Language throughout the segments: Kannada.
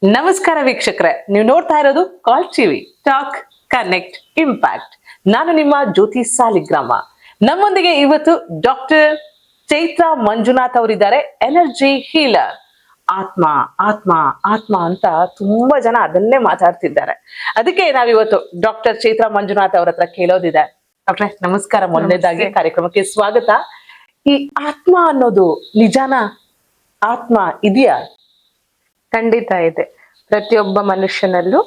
ನಮಸ್ಕಾರ ವೀಕ್ಷಕರೇ, ನೀವು ನೋಡ್ತಾ ಇರೋದು ಕಾಲ್ ಟಿವಿ ಟಾಕ್ ಕನೆಕ್ಟ್ ಇಂಪ್ಯಾಕ್ಟ್. ನಾನು ನಿಮ್ಮ ಜ್ಯೋತಿ ಸಾಲಿಗ್ರಾಮ. ನಮ್ಮೊಂದಿಗೆ ಇವತ್ತು ಡಾಕ್ಟರ್ ಚೈತ್ರ ಮಂಜುನಾಥ್ ಅವರಿದ್ದಾರೆ, ಎನರ್ಜಿ ಹೀಲರ್. ಆತ್ಮ ಆತ್ಮ ಆತ್ಮ ಅಂತ ತುಂಬಾ ಜನ ಅದನ್ನೇ ಮಾತಾಡ್ತಿದ್ದಾರೆ. ಅದಕ್ಕೆ ನಾವಿವತ್ತು ಡಾಕ್ಟರ್ ಚೈತ್ರ ಮಂಜುನಾಥ್ ಅವರ ಹತ್ರ ಕೇಳೋದಿದೆ. ಡಾಕ್ಟ್ರೆ ನಮಸ್ಕಾರ, ಮೊದಲನೇದಾಗಿ ಕಾರ್ಯಕ್ರಮಕ್ಕೆ ಸ್ವಾಗತ. ಈ ಆತ್ಮ ಅನ್ನೋದು ನಿಜಾನ? ಆತ್ಮ ಇದೆಯಾ? ಖಂಡಿತ ಇದೆ. ಪ್ರತಿಯೊಬ್ಬ ಮನುಷ್ಯನಲ್ಲೂ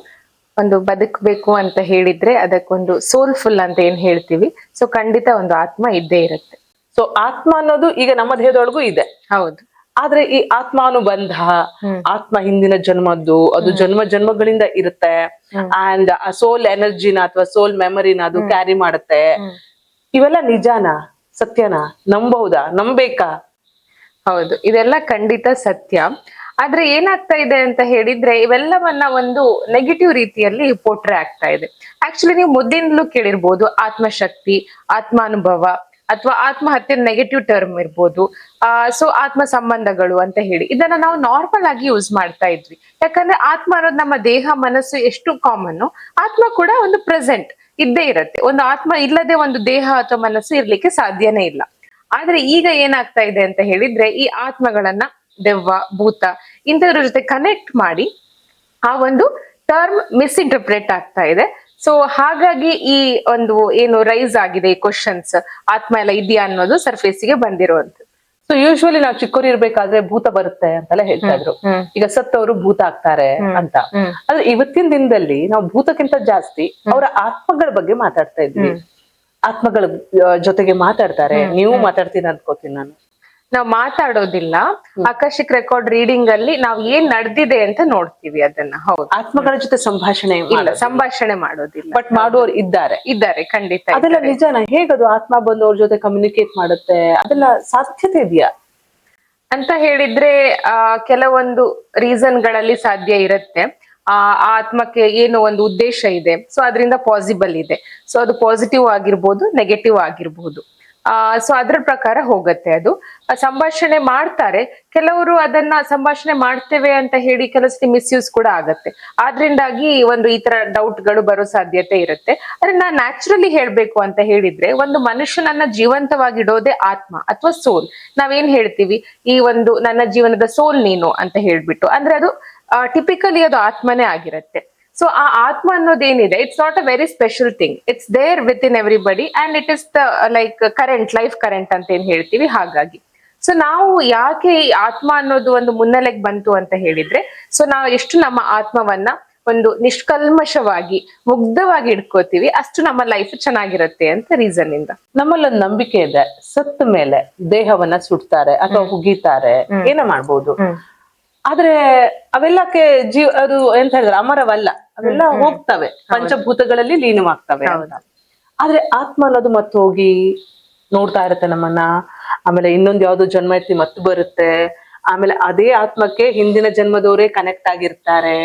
ಒಂದು ಬದುಕಬೇಕು ಅಂತ ಹೇಳಿದ್ರೆ ಅದಕ್ಕೊಂದು ಸೋಲ್ಫುಲ್ ಅಂತ ಏನ್ ಹೇಳ್ತೀವಿ, ಸೊ ಖಂಡಿತ ಒಂದು ಆತ್ಮ ಇದ್ದೇ ಇರುತ್ತೆ. ಸೊ ಆತ್ಮ ಅನ್ನೋದು ಈಗ ನಮ್ಮ ದೇಹದೊಳಗೂ ಇದೆ. ಹೌದು. ಆದ್ರೆ ಈ ಆತ್ಮಾನುಬಂಧ, ಆತ್ಮ ಹಿಂದಿನ ಜನ್ಮದ್ದು, ಅದು ಜನ್ಮ ಜನ್ಮಗಳಿಂದ ಇರುತ್ತೆ. ಅಂಡ್ ಆ ಸೋಲ್ ಎನರ್ಜಿನ ಅಥವಾ ಸೋಲ್ ಮೆಮರಿನ ಅದು ಕ್ಯಾರಿ ಮಾಡುತ್ತೆ. ಇವೆಲ್ಲ ನಿಜಾನಾ, ಸತ್ಯನಾ, ನಂಬಹುದಾ, ನಂಬೇಕಾ? ಹೌದು, ಇದೆಲ್ಲ ಖಂಡಿತ ಸತ್ಯ. ಆದ್ರೆ ಏನಾಗ್ತಾ ಇದೆ ಅಂತ ಹೇಳಿದ್ರೆ ಇವೆಲ್ಲವನ್ನ ಒಂದು ನೆಗೆಟಿವ್ ರೀತಿಯಲ್ಲಿ ಪೋಟ್ರೆ ಆಗ್ತಾ ಇದೆ. ಆಕ್ಚುಲಿ ನೀವು ಮೊದಲಿಂದಲೂ ಕೇಳಿರ್ಬೋದು ಆತ್ಮಶಕ್ತಿ, ಆತ್ಮಾನುಭವ ಅಥವಾ ಆತ್ಮಹತ್ಯೆ ನೆಗೆಟಿವ್ ಟರ್ಮ್ ಇರ್ಬೋದು. ಸೊ ಆತ್ಮ ಸಂಬಂಧಗಳು ಅಂತ ಹೇಳಿ ಇದನ್ನ ನಾವು ನಾರ್ಮಲ್ ಆಗಿ ಯೂಸ್ ಮಾಡ್ತಾ ಇದ್ವಿ. ಯಾಕಂದ್ರೆ ಆತ್ಮ ಅನ್ನೋದು ನಮ್ಮ ದೇಹ ಮನಸ್ಸು ಎಷ್ಟು ಕಾಮನ್, ಆತ್ಮ ಕೂಡ ಒಂದು ಪ್ರೆಸೆಂಟ್ ಇದ್ದೇ ಇರುತ್ತೆ. ಒಂದು ಆತ್ಮ ಇಲ್ಲದೆ ಒಂದು ದೇಹ ಅಥವಾ ಮನಸ್ಸು ಇರ್ಲಿಕ್ಕೆ ಸಾಧ್ಯನೇ ಇಲ್ಲ. ಆದ್ರೆ ಈಗ ಏನಾಗ್ತಾ ಇದೆ ಅಂತ ಹೇಳಿದ್ರೆ ಈ ಆತ್ಮಗಳನ್ನ ದೆವ್ವ, ಭೂತ ಇಂಥದ್ರ ಜೊತೆ ಕನೆಕ್ಟ್ ಮಾಡಿ ಆ ಒಂದು ಟರ್ಮ್ ಮಿಸ್ಇಂಟರ್ಪ್ರೇಟ್ ಆಗ್ತಾ ಇದೆ. ಸೊ ಹಾಗಾಗಿ ಈ ಒಂದು ಏನು ರೈಸ್ ಆಗಿದೆ ಕ್ವಶನ್ಸ್, ಆತ್ಮ ಎಲ್ಲ ಇದೆಯಾ ಅನ್ನೋದು ಸರ್ಫೇಸಿಗೆ ಬಂದಿರುವಂತದ್ದು. ಸೊ ಯೂಶುವಲಿ ನಾವು ಚಿಕ್ಕವರು ಇರ್ಬೇಕಾದ್ರೆ ಭೂತ ಬರುತ್ತೆ ಅಂತೆಲ್ಲ ಹೇಳ್ತಾ ಇದ್ರು. ಈಗ ಸತ್ತವರು ಭೂತ ಆಗ್ತಾರೆ ಅಂತ. ಆದ್ರೆ ಇವತ್ತಿನ ದಿನದಲ್ಲಿ ನಾವು ಭೂತಕ್ಕಿಂತ ಜಾಸ್ತಿ ಅವರ ಆತ್ಮಗಳ ಬಗ್ಗೆ ಮಾತಾಡ್ತಾ ಇದ್ವಿ. ಆತ್ಮಗಳ ಜೊತೆಗೆ ಮಾತಾಡ್ತಾರೆ. ನೀವು ಮಾತಾಡ್ತೀನಿ ಅನ್ಕೋತೀನಿ ನಾನು. ನಾವು ಮಾತಾಡೋದಿಲ್ಲ, ಆಕಾಶಿಕ್ ರೆಕಾರ್ಡ್ ರೀಡಿಂಗ್ ಅಲ್ಲಿ ನಾವ್ ಏನ್ ನಡೆದಿದೆ ಅಂತ ನೋಡ್ತೀವಿ ಅದನ್ನ. ಹೌದು, ಆತ್ಮಗಳ ಜೊತೆ ಸಂಭಾಷಣೆ ಇಲ್ಲ, ಸಂಭಾಷಣೆ ಮಾಡೋದಿಲ್ಲ. ಬಟ್ ಮಾಡುವವರು ಇದ್ದಾರೆ. ಇದ್ದಾರೆ, ಖಂಡಿತ. ಅದೆಲ್ಲ ನಿಜಾನ? ಹೇಗದು ಆತ್ಮ ಬಂದು ಅವ್ರ ಜೊತೆ ಕಮ್ಯುನಿಕೇಟ್ ಮಾಡುತ್ತೆ? ಅದೆಲ್ಲ ಸಾಧ್ಯತೆ ಇದೆಯಾ ಅಂತ ಹೇಳಿದ್ರೆ ಕೆಲವೊಂದು ರೀಸನ್ ಗಳಲ್ಲಿ ಸಾಧ್ಯ ಇರುತ್ತೆ. ಆ ಆತ್ಮಕ್ಕೆ ಏನು ಒಂದು ಉದ್ದೇಶ ಇದೆ, ಸೊ ಅದರಿಂದ ಪಾಸಿಬಲ್ ಇದೆ. ಸೊ ಅದು ಪಾಸಿಟಿವ್ ಆಗಿರ್ಬೋದು, ನೆಗೆಟಿವ್ ಆಗಿರ್ಬೋದು. ಸೊ ಅದ್ರ ಪ್ರಕಾರ ಹೋಗುತ್ತೆ. ಅದು ಸಂಭಾಷಣೆ ಮಾಡ್ತಾರೆ. ಕೆಲವರು ಅದನ್ನ ಸಂಭಾಷಣೆ ಮಾಡ್ತೇವೆ ಅಂತ ಹೇಳಿ ಕೆಲಸಕ್ಕೆ ಮಿಸ್ಯೂಸ್ ಕೂಡ ಆಗತ್ತೆ. ಆದ್ರಿಂದಾಗಿ ಒಂದು ಈ ತರ ಡೌಟ್ ಗಳು ಬರೋ ಸಾಧ್ಯತೆ ಇರುತ್ತೆ. ಆದ್ರೆ ನಾನ್ ನ್ಯಾಚುರಲಿ ಹೇಳ್ಬೇಕು ಅಂತ ಹೇಳಿದ್ರೆ ಒಂದು ಮನುಷ್ಯನನ್ನ ಜೀವಂತವಾಗಿಡೋದೇ ಆತ್ಮ ಅಥವಾ ಸೋಲ್. ನಾವೇನ್ ಹೇಳ್ತೀವಿ, ಈ ಒಂದು ನನ್ನ ಜೀವನದ ಸೋಲ್ ನೀನು ಅಂತ ಹೇಳ್ಬಿಟ್ಟು, ಅಂದ್ರೆ ಅದು ಟಿಪಿಕಲಿ ಅದು ಆತ್ಮನೇ ಆಗಿರುತ್ತೆ. ಸೊ ಆ ಆತ್ಮ ಅನ್ನೋದೇನಿದೆ, it's not a very special thing. It's there within everybody and it is the like current, life current ಅಂತ ಏನ್ ಹೇಳ್ತೀವಿ. ಹಾಗಾಗಿ ಸೊ ನಾವು ಯಾಕೆ ಈ ಆತ್ಮ ಅನ್ನೋದು ಒಂದು ಮುನ್ನೆಲೆಗೆ ಬಂತು ಅಂತ ಹೇಳಿದ್ರೆ, ಸೊ ನಾವು ಎಷ್ಟು ನಮ್ಮ ಆತ್ಮವನ್ನ ಒಂದು ನಿಷ್ಕಲ್ಮಶವಾಗಿ ಮುಗ್ಧವಾಗಿ ಇಟ್ಕೋತೀವಿ, ಅಷ್ಟು ನಮ್ಮ ಲೈಫ್ ಚೆನ್ನಾಗಿರುತ್ತೆ ಅಂತ ರೀಸನ್ ಇಂದ. ನಮ್ಮಲ್ಲೊಂದು ನಂಬಿಕೆ ಇದೆ, ಸತ್ತ ಮೇಲೆ ದೇಹವನ್ನ ಸುಡ್ತಾರೆ ಅಥವಾ ಹುಗಿತಾರೆ, ಏನ ಮಾಡ್ಬೋದು. ಆದ್ರೆ ಅವೆಲ್ಲಕ್ಕೆ ಅದು ಎಂತ ಹೇಳಿದ್ರೆ ಅಮರವಲ್ಲ, ಅವೆಲ್ಲ ಹೋಗ್ತವೆ, ಪಂಚಭೂತಗಳಲ್ಲಿ ಲೀನವಾಗ್ತವೆ. ಆದ್ರೆ ಆತ್ಮ ಅನ್ನೋದು ಮತ್ತೆ ಹೋಗಿ ನೋಡ್ತಾ ಇರುತ್ತೆ ನಮ್ಮನ್ನ. ಆಮೇಲೆ ಇನ್ನೊಂದು ಯಾವ್ದೋ ಜನ್ಮ ಎತ್ತಿ ಮತ್ತೆ ಬರುತ್ತೆ. ಆಮೇಲೆ ಅದೇ ಆತ್ಮಕ್ಕೆ ಹಿಂದಿನ ಜನ್ಮದವರೇ ಕನೆಕ್ಟ್ ಆಗಿರ್ತಾರೆ.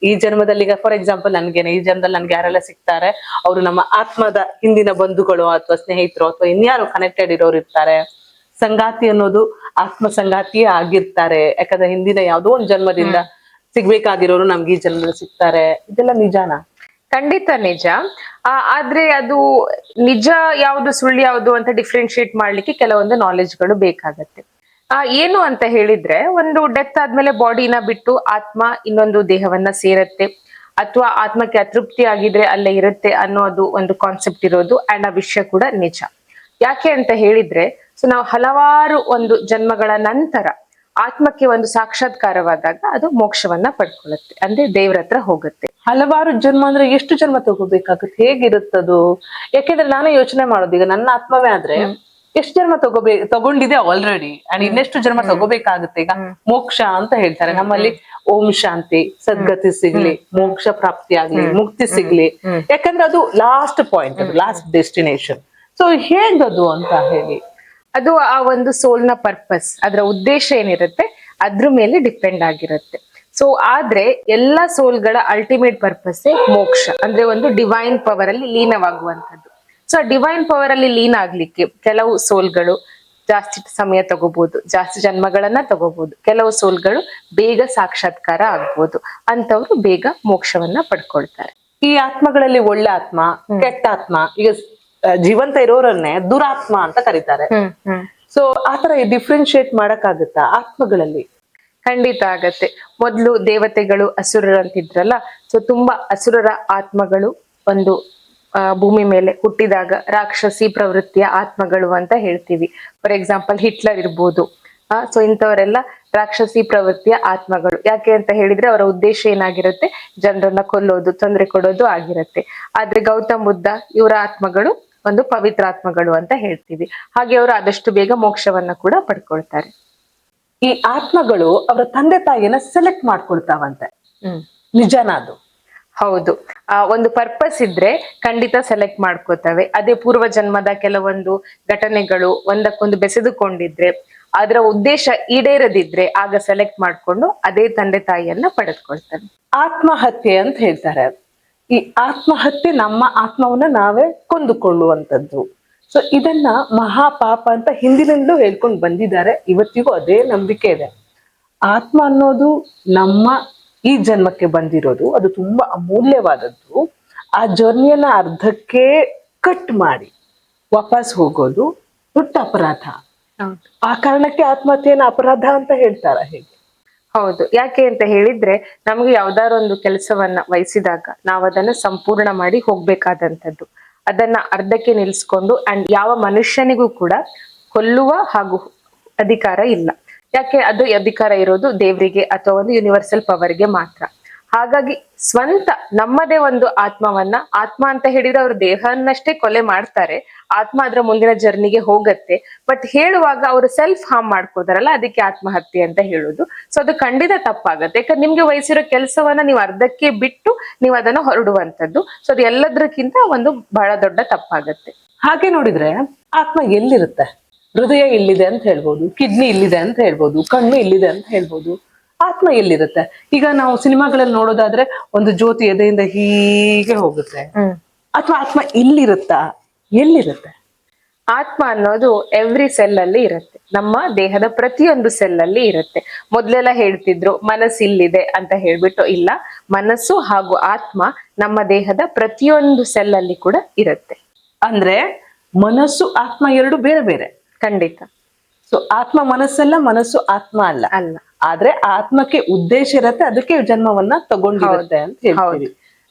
ಈ ಜನ್ಮದಲ್ಲಿ ಈಗ ಫಾರ್ ಎಕ್ಸಾಂಪಲ್ ನನ್ಗೇನೆ, ಈ ಜನ್ಮದಲ್ಲಿ ನನ್ಗೆ ಯಾರೆಲ್ಲ ಸಿಗ್ತಾರೆ ಅವರು ನಮ್ಮ ಆತ್ಮದ ಹಿಂದಿನ ಬಂಧುಗಳು ಅಥವಾ ಸ್ನೇಹಿತರು ಅಥವಾ ಇನ್ಯಾರು ಕನೆಕ್ಟೆಡ್ ಇರೋರು ಇರ್ತಾರೆ. ಸಂಗಾತಿ ಅನ್ನೋದು ಆತ್ಮ ಸಂಗಾತಿಯೇ ಆಗಿರ್ತಾರೆ. ಯಾಕಂದ್ರೆ ಹಿಂದಿನ ಯಾವ್ದೋ ಒಂದ್ ಜನ್ಮದಿಂದ ಸಿಗ್ಬೇಕಾಗಿರೋರು ನಮ್ಗೆ ಈ ಜನ್ಮದಲ್ಲಿ ಸಿಗ್ತಾರೆ. ಇದೆಲ್ಲ ನಿಜಾನ? ಖಂಡಿತ ನಿಜ. ಆದ್ರೆ ಅದು ನಿಜ ಯಾವ್ದು ಸುಳ್ಳು ಯಾವ್ದು ಅಂತ ಡಿಫ್ರೆನ್ಶಿಯೇಟ್ ಮಾಡ್ಲಿಕ್ಕೆ ಕೆಲವೊಂದು ನಾಲೆಜ್ಗಳು ಬೇಕಾಗತ್ತೆ. ಏನು ಅಂತ ಹೇಳಿದ್ರೆ, ಒಂದು ಡೆತ್ ಆದ್ಮೇಲೆ ಬಾಡಿನ ಬಿಟ್ಟು ಆತ್ಮ ಇನ್ನೊಂದು ದೇಹವನ್ನ ಸೇರತ್ತೆ, ಅಥವಾ ಆತ್ಮಕ್ಕೆ ಅತೃಪ್ತಿ ಆಗಿದ್ರೆ ಅಲ್ಲೇ ಇರುತ್ತೆ ಅನ್ನೋದು ಒಂದು ಕಾನ್ಸೆಪ್ಟ್ ಇರೋದು. ಅಂಡ್ ಆ ವಿಷಯ ಕೂಡ ನಿಜ. ಯಾಕೆ ಅಂತ ಹೇಳಿದ್ರೆ, ಸೊ ನಾವು ಹಲವಾರು ಒಂದು ಜನ್ಮಗಳ ನಂತರ ಆತ್ಮಕ್ಕೆ ಒಂದು ಸಾಕ್ಷಾತ್ಕಾರವಾದಾಗ ಅದು ಮೋಕ್ಷವನ್ನ ಪಡ್ಕೊಳ್ಳುತ್ತೆ, ಅಂದ್ರೆ ದೇವ್ರ ಹತ್ರ ಹೋಗುತ್ತೆ. ಹಲವಾರು ಜನ್ಮ ಅಂದ್ರೆ ಎಷ್ಟು ಜನ್ಮ ತಗೋಬೇಕಾಗುತ್ತೆ? ಹೇಗಿರುತ್ತದು? ಯಾಕೆಂದ್ರೆ ನಾನೇ ಯೋಚನೆ ಮಾಡೋದು, ಈಗ ನನ್ನ ಆತ್ಮವೇ ಆದ್ರೆ ಎಷ್ಟು ಜನ್ಮ ತಗೊಂಡಿದೆ ಆಲ್ರೆಡಿ, ಅಂಡ್ ಇನ್ನೆಷ್ಟು ಜನ್ಮ ತಗೋಬೇಕಾಗುತ್ತೆ. ಈಗ ಮೋಕ್ಷ ಅಂತ ಹೇಳ್ತಾರೆ ನಮ್ಮಲ್ಲಿ, ಓಂ ಶಾಂತಿ, ಸದ್ಗತಿ ಸಿಗ್ಲಿ, ಮೋಕ್ಷ ಪ್ರಾಪ್ತಿ ಆಗ್ಲಿ, ಮುಕ್ತಿ ಸಿಗ್ಲಿ. ಯಾಕಂದ್ರೆ ಅದು ಲಾಸ್ಟ್ ಪಾಯಿಂಟ್, ಅದು ಲಾಸ್ಟ್ ಡೆಸ್ಟಿನೇಷನ್. ಸೊ ಹೇಗದು ಅಂತ ಹೇಳಿ, ಅದು ಆ ಒಂದು ಸೋಲ್ನ ಪರ್ಪಸ್, ಅದರ ಉದ್ದೇಶ ಏನಿರುತ್ತೆ ಅದ್ರ ಮೇಲೆ ಡಿಪೆಂಡ್ ಆಗಿರುತ್ತೆ. ಸೊ ಆದ್ರೆ ಎಲ್ಲಾ ಸೋಲ್ಗಳ ಅಲ್ಟಿಮೇಟ್ ಪರ್ಪಸ್ ಮೋಕ್ಷ, ಅಂದ್ರೆ ಒಂದು ಡಿವೈನ್ ಪವರ್ ಅಲ್ಲಿ ಲೀನವಾಗುವಂತದ್ದು. ಸೊ ಡಿವೈನ್ ಪವರ್ ಅಲ್ಲಿ ಲೀನ ಆಗ್ಲಿಕ್ಕೆ ಕೆಲವು ಸೋಲ್ಗಳು ಜಾಸ್ತಿ ಸಮಯ ತಗೋಬಹುದು, ಜಾಸ್ತಿ ಜನ್ಮಗಳನ್ನ ತಗೋಬಹುದು. ಕೆಲವು ಸೋಲ್ಗಳು ಬೇಗ ಸಾಕ್ಷಾತ್ಕಾರ ಆಗ್ಬೋದು, ಅಂತವ್ರು ಬೇಗ ಮೋಕ್ಷವನ್ನ ಪಡ್ಕೊಳ್ತಾರೆ. ಈ ಆತ್ಮಗಳಲ್ಲಿ ಒಳ್ಳೆ ಆತ್ಮ, ಕೆಟ್ಟ ಆತ್ಮ, ಈಗ ಜೀವಂತ ಇರೋರನ್ನೇ ದುರಾತ್ಮ ಅಂತ ಕರೀತಾರೆ. ಸೊ ಆತರ ಡಿಫ್ರೆನ್ಶಿಯೇಟ್ ಮಾಡಕ್ಕಾಗತ್ತಾ ಆತ್ಮಗಳಲ್ಲಿ? ಖಂಡಿತ ಆಗತ್ತೆ. ಮೊದ್ಲು ದೇವತೆಗಳು ಅಸುರರು ಅಂತಿದ್ರಲ್ಲ, ಸೊ ತುಂಬಾ ಅಸುರರ ಆತ್ಮಗಳು ಒಂದು ಭೂಮಿ ಮೇಲೆ ಹುಟ್ಟಿದಾಗ ರಾಕ್ಷಸಿ ಪ್ರವೃತ್ತಿಯ ಆತ್ಮಗಳು ಅಂತ ಹೇಳ್ತೀವಿ. ಫಾರ್ ಎಕ್ಸಾಂಪಲ್ ಹಿಟ್ಲರ್ ಇರ್ಬೋದು. ಸೊ ಇಂಥವರೆಲ್ಲ ರಾಕ್ಷಸಿ ಪ್ರವೃತ್ತಿಯ ಆತ್ಮಗಳು. ಯಾಕೆ ಅಂತ ಹೇಳಿದ್ರೆ ಅವರ ಉದ್ದೇಶ ಏನಾಗಿರುತ್ತೆ, ಜನರನ್ನ ಕೊಲ್ಲೋದು, ತೊಂದರೆ ಕೊಡೋದು ಆಗಿರುತ್ತೆ. ಆದ್ರೆ ಗೌತಮ್ ಬುದ್ಧ ಇವರ ಆತ್ಮಗಳು ಒಂದು ಪವಿತ್ರ ಆತ್ಮಗಳು ಅಂತ ಹೇಳ್ತೀವಿ. ಹಾಗೆ ಅವರು ಆದಷ್ಟು ಬೇಗ ಮೋಕ್ಷವನ್ನ ಕೂಡ ಪಡ್ಕೊಳ್ತಾರೆ. ಈ ಆತ್ಮಗಳು ಅವರ ತಂದೆ ತಾಯಿಯನ್ನ ಸೆಲೆಕ್ಟ್ ಮಾಡ್ಕೊಳ್ತಾವಂತೆ, ನಿಜನಾ ಅದು? ಹೌದು. ಒಂದು ಪರ್ಪಸ್ ಇದ್ರೆ ಖಂಡಿತ ಸೆಲೆಕ್ಟ್ ಮಾಡ್ಕೋತವೆ. ಅದೇ ಪೂರ್ವ ಜನ್ಮದ ಕೆಲವೊಂದು ಘಟನೆಗಳು ಒಂದಕ್ಕೊಂದು ಬೆಸೆದುಕೊಂಡಿದ್ರೆ, ಅದರ ಉದ್ದೇಶ ಈಡೇರದಿದ್ರೆ ಆಗ ಸೆಲೆಕ್ಟ್ ಮಾಡ್ಕೊಂಡು ಅದೇ ತಂದೆ ತಾಯಿಯನ್ನ ಪಡೆದುಕೊಳ್ತವೆ. ಆತ್ಮಹತ್ಯೆ ಅಂತ ಹೇಳ್ತಾರೆ. ಈ ಆತ್ಮಹತ್ಯೆ ನಮ್ಮ ಆತ್ಮವನ್ನ ನಾವೇ ಕೊಂದುಕೊಳ್ಳುವಂಥದ್ದು. ಸೊ ಇದನ್ನ ಮಹಾಪಾಪ ಅಂತ ಹಿಂದಿನಿಂದಲೂ ಹೇಳ್ಕೊಂಡು ಬಂದಿದ್ದಾರೆ. ಇವತ್ತಿಗೂ ಅದೇ ನಂಬಿಕೆ ಇದೆ. ಆತ್ಮ ಅನ್ನೋದು ನಮ್ಮ ಈ ಜನ್ಮಕ್ಕೆ ಬಂದಿರೋದು, ಅದು ತುಂಬಾ ಅಮೂಲ್ಯವಾದದ್ದು. ಆ ಜರ್ನಿಯನ್ನ ಅರ್ಧಕ್ಕೆ ಕಟ್ ಮಾಡಿ ವಾಪಸ್ ಹೋಗೋದು ದೊಡ್ಡ ಅಪರಾಧ. ಆ ಕಾರಣಕ್ಕೆ ಆತ್ಮಹತ್ಯೆಯನ್ನ ಅಪರಾಧ ಅಂತ ಹೇಳ್ತಾರ ಹೇಗೆ? ಹೌದು. ಯಾಕೆ ಅಂತ ಹೇಳಿದ್ರೆ, ನಮ್ಗೆ ಯಾವ್ದಾರ ಒಂದು ಕೆಲಸವನ್ನ ವಹಿಸಿದಾಗ ನಾವು ಅದನ್ನ ಸಂಪೂರ್ಣ ಮಾಡಿ ಹೋಗ್ಬೇಕಾದಂಥದ್ದು. ಅದನ್ನ ಅರ್ಧಕ್ಕೆ ನಿಲ್ಸ್ಕೊಂಡು ಅಂಡ್ ಯಾವ ಮನುಷ್ಯನಿಗೂ ಕೂಡ ಕೊಲ್ಲುವ ಹಾಗೂ ಅಧಿಕಾರ ಇಲ್ಲ. ಯಾಕೆ? ಅದು ಅಧಿಕಾರ ಇರೋದು ದೇವರಿಗೆ ಅಥವಾ ಒಂದು ಯೂನಿವರ್ಸಲ್ ಪವರ್ಗೆ ಮಾತ್ರ. ಹಾಗಾಗಿ ಸ್ವಂತ ನಮ್ಮದೇ ಒಂದು ಆತ್ಮವನ್ನ, ಆತ್ಮ ಅಂತ ಹೇಳಿದ್ರೆ ಅವರು ದೇಹವನ್ನಷ್ಟೇ ಕೊಲೆ ಮಾಡ್ತಾರೆ, ಆತ್ಮ ಅದರ ಮುಂದಿನ ಜರ್ನಿಗೆ ಹೋಗತ್ತೆ. ಬಟ್ ಹೇಳುವಾಗ ಅವರು ಸೆಲ್ಫ್ ಹಾರ್ಮ್ ಮಾಡ್ಕೋತಾರಲ್ಲ, ಅದಕ್ಕೆ ಆತ್ಮಹತ್ಯೆ ಅಂತ ಹೇಳುದು. ಸೊ ಅದು ಖಂಡಿತ ತಪ್ಪಾಗತ್ತೆ. ಯಾಕಂದ್ರೆ ನಿಮ್ಗೆ ವಹಿಸಿರೋ ಕೆಲಸವನ್ನ ನೀವು ಅರ್ಧಕ್ಕೆ ಬಿಟ್ಟು ನೀವು ಅದನ್ನ ಹೊರಡುವಂತದ್ದು. ಸೊ ಅದು ಎಲ್ಲದಕ್ಕಿಂತ ಒಂದು ಬಹಳ ದೊಡ್ಡ ತಪ್ಪಾಗತ್ತೆ. ಹಾಗೆ ನೋಡಿದ್ರೆ ಆತ್ಮ ಎಲ್ಲಿರುತ್ತೆ? ಹೃದಯ ಇಲ್ಲಿದೆ ಅಂತ ಹೇಳ್ಬೋದು, ಕಿಡ್ನಿ ಇಲ್ಲಿದೆ ಅಂತ ಹೇಳ್ಬೋದು, ಕಣ್ಣು ಇಲ್ಲಿದೆ ಅಂತ ಹೇಳ್ಬೋದು. ಆತ್ಮ ಎಲ್ಲಿರುತ್ತೆ? ಈಗ ನಾವು ಸಿನಿಮಾಗಳಲ್ಲಿ ನೋಡೋದಾದ್ರೆ ಒಂದು ಜ್ಯೋತಿ ಎದೆಯಿಂದ ಹೀಗೆ ಹೋಗುತ್ತೆ. ಅಥವಾ ಆತ್ಮ ಇಲ್ಲಿರುತ್ತಾ? ಎಲ್ಲಿರುತ್ತೆ ಆತ್ಮ ಅನ್ನೋದು ಎವ್ರಿ ಸೆಲ್ ಅಲ್ಲಿ ಇರುತ್ತೆ. ನಮ್ಮ ದೇಹದ ಪ್ರತಿಯೊಂದು ಸೆಲ್ ಅಲ್ಲಿ ಇರುತ್ತೆ. ಮೊದ್ಲೆಲ್ಲ ಹೇಳ್ತಿದ್ರು ಮನಸ್ಸು ಇಲ್ಲಿದೆ ಅಂತ ಹೇಳ್ಬಿಟ್ಟು. ಇಲ್ಲ, ಮನಸ್ಸು ಹಾಗೂ ಆತ್ಮ ನಮ್ಮ ದೇಹದ ಪ್ರತಿಯೊಂದು ಸೆಲ್ ಅಲ್ಲಿ ಕೂಡ ಇರುತ್ತೆ. ಅಂದ್ರೆ ಮನಸ್ಸು ಆತ್ಮ ಎರಡು ಬೇರೆ ಬೇರೆ. ಖಂಡಿತ. ಸೊ ಆತ್ಮ ಮನಸ್ಸಲ್ಲ, ಮನಸ್ಸು ಆತ್ಮ ಅಲ್ಲ. ಅಲ್ಲ. ಆದ್ರೆ ಆತ್ಮಕ್ಕೆ ಉದ್ದೇಶ ಇರತ್ತೆ, ಅದಕ್ಕೆ ಜನ್ಮವನ್ನ ತಗೊಂಡಿರುತ್ತೆ ಅಂತ ಹೇಳ್ತೀವಿ.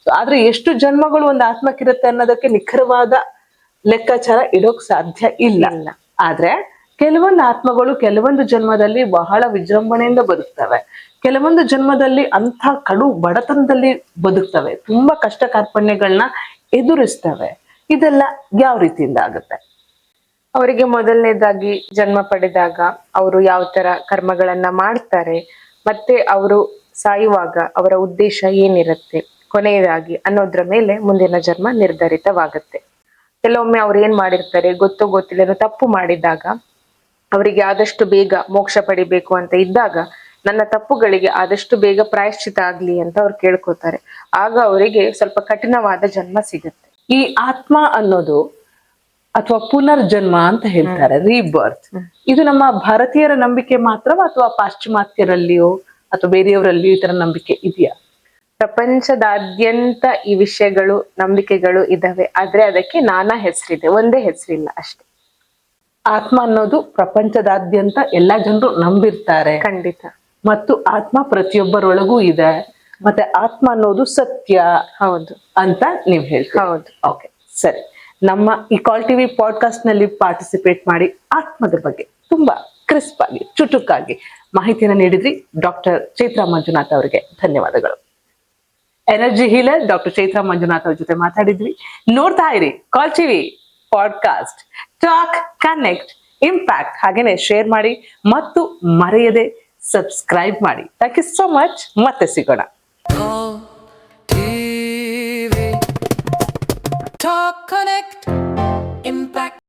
ಆದ್ರೆ ಎಷ್ಟು ಜನ್ಮಗಳು ಒಂದು ಆತ್ಮಕ್ಕಿರುತ್ತೆ ಅನ್ನೋದಕ್ಕೆ ನಿಖರವಾದ ಲೆಕ್ಕಾಚಾರ ಇಡೋಕ್ ಸಾಧ್ಯ ಇಲ್ಲ. ಆದ್ರೆ ಕೆಲವೊಂದು ಆತ್ಮಗಳು ಕೆಲವೊಂದು ಜನ್ಮದಲ್ಲಿ ಬಹಳ ವಿಜೃಂಭಣೆಯಿಂದ ಬದುಕ್ತವೆ, ಕೆಲವೊಂದು ಜನ್ಮದಲ್ಲಿ ಅಂಥ ಕಡು ಬಡತನದಲ್ಲಿ ಬದುಕ್ತವೆ, ತುಂಬಾ ಕಷ್ಟ ಕಾರ್ಪಣ್ಯಗಳನ್ನ ಎದುರಿಸ್ತವೆ. ಇದೆಲ್ಲ ಯಾವ ರೀತಿಯಿಂದ ಆಗುತ್ತೆ? ಅವರಿಗೆ ಮೊದಲನೇದಾಗಿ ಜನ್ಮ ಪಡೆದಾಗ ಅವರು ಯಾವ ತರ ಕರ್ಮಗಳನ್ನ ಮಾಡ್ತಾರೆ, ಮತ್ತೆ ಅವರು ಸಾಯುವಾಗ ಅವರ ಉದ್ದೇಶ ಏನಿರುತ್ತೆ ಕೊನೆಯದಾಗಿ ಅನ್ನೋದ್ರ ಮೇಲೆ ಮುಂದಿನ ಜನ್ಮ ನಿರ್ಧರಿತವಾಗುತ್ತೆ. ಕೆಲವೊಮ್ಮೆ ಅವ್ರು ಏನ್ ಮಾಡಿರ್ತಾರೆ ಗೊತ್ತೋ ಗೊತ್ತಿಲ್ಲ ತಪ್ಪು ಮಾಡಿದಾಗ ಅವರಿಗೆ ಆದಷ್ಟು ಬೇಗ ಮೋಕ್ಷ ಪಡಿಬೇಕು ಅಂತ ಇದ್ದಾಗ, ನನ್ನ ತಪ್ಪುಗಳಿಗೆ ಆದಷ್ಟು ಬೇಗ ಪ್ರಾಯಶ್ಚಿತ ಆಗ್ಲಿ ಅಂತ ಅವ್ರು ಕೇಳ್ಕೊತಾರೆ. ಆಗ ಅವರಿಗೆ ಸ್ವಲ್ಪ ಕಠಿಣವಾದ ಜನ್ಮ ಸಿಗುತ್ತೆ. ಈ ಆತ್ಮ ಅನ್ನೋದು ಅಥವಾ ಪುನರ್ಜನ್ಮ ಅಂತ ಹೇಳ್ತಾರೆ, ರೀಬರ್ತ್, ಇದು ನಮ್ಮ ಭಾರತೀಯರ ನಂಬಿಕೆ ಮಾತ್ರವಾ ಅಥವಾ ಪಾಶ್ಚಿಮಾತ್ಯರಲ್ಲಿಯೋ ಅಥವಾ ಬೇರೆಯವರಲ್ಲಿಯೋ ಈ ತರ ನಂಬಿಕೆ ಇದೆಯಾ? ಪ್ರಪಂಚದಾದ್ಯಂತ ಈ ವಿಷಯಗಳು ನಂಬಿಕೆಗಳು ಇದಾವೆ, ಆದ್ರೆ ಅದಕ್ಕೆ ನಾನಾ ಹೆಸರಿದೆ, ಒಂದೇ ಹೆಸರಿಲ್ಲ ಅಷ್ಟೇ. ಆತ್ಮ ಅನ್ನೋದು ಪ್ರಪಂಚದಾದ್ಯಂತ ಎಲ್ಲಾ ಜನರು ನಂಬಿರ್ತಾರೆ. ಖಂಡಿತ. ಮತ್ತು ಆತ್ಮ ಪ್ರತಿಯೊಬ್ಬರೊಳಗೂ ಇದೆ, ಮತ್ತೆ ಆತ್ಮ ಅನ್ನೋದು ಸತ್ಯ. ಹೌದು ಅಂತ ನೀವ್ ಹೇಳ್ತೀವಿ. ಹೌದು. ಓಕೆ, ಸರಿ. ನಮ್ಮ ಈ ಕಾಲ್ ಟಿವಿ ಪಾಡ್ಕಾಸ್ಟ್ ನಲ್ಲಿ ಪಾರ್ಟಿಸಿಪೇಟ್ ಮಾಡಿ ಆತ್ಮದ ಬಗ್ಗೆ ತುಂಬಾ ಕ್ರಿಸ್ಪ್ ಆಗಿ ಚುಟುಕಾಗಿ ಮಾಹಿತಿಯನ್ನು ನೀಡಿದ್ರಿ ಡಾಕ್ಟರ್ ಚೈತ್ರಾ ಮಂಜುನಾಥ್ ಅವರಿಗೆ ಧನ್ಯವಾದಗಳು. Energy healer doctor Chaitra Manjunath ಅವ್ರ ಜೊತೆ ಮಾತಾಡಿದ್ವಿ. ನೋಡ್ತಾ ಇರಿ call TV podcast. Talk, connect, impact. ಹಾಗೇನೆ ಶೇರ್ ಮಾಡಿ ಮತ್ತು ಮರೆಯದೆ ಸಬ್ಸ್ಕ್ರೈಬ್ ಮಾಡಿ. Thank you so much. ಮತ್ತೆ ಸಿಗೋಣ. Talk, connect, impact.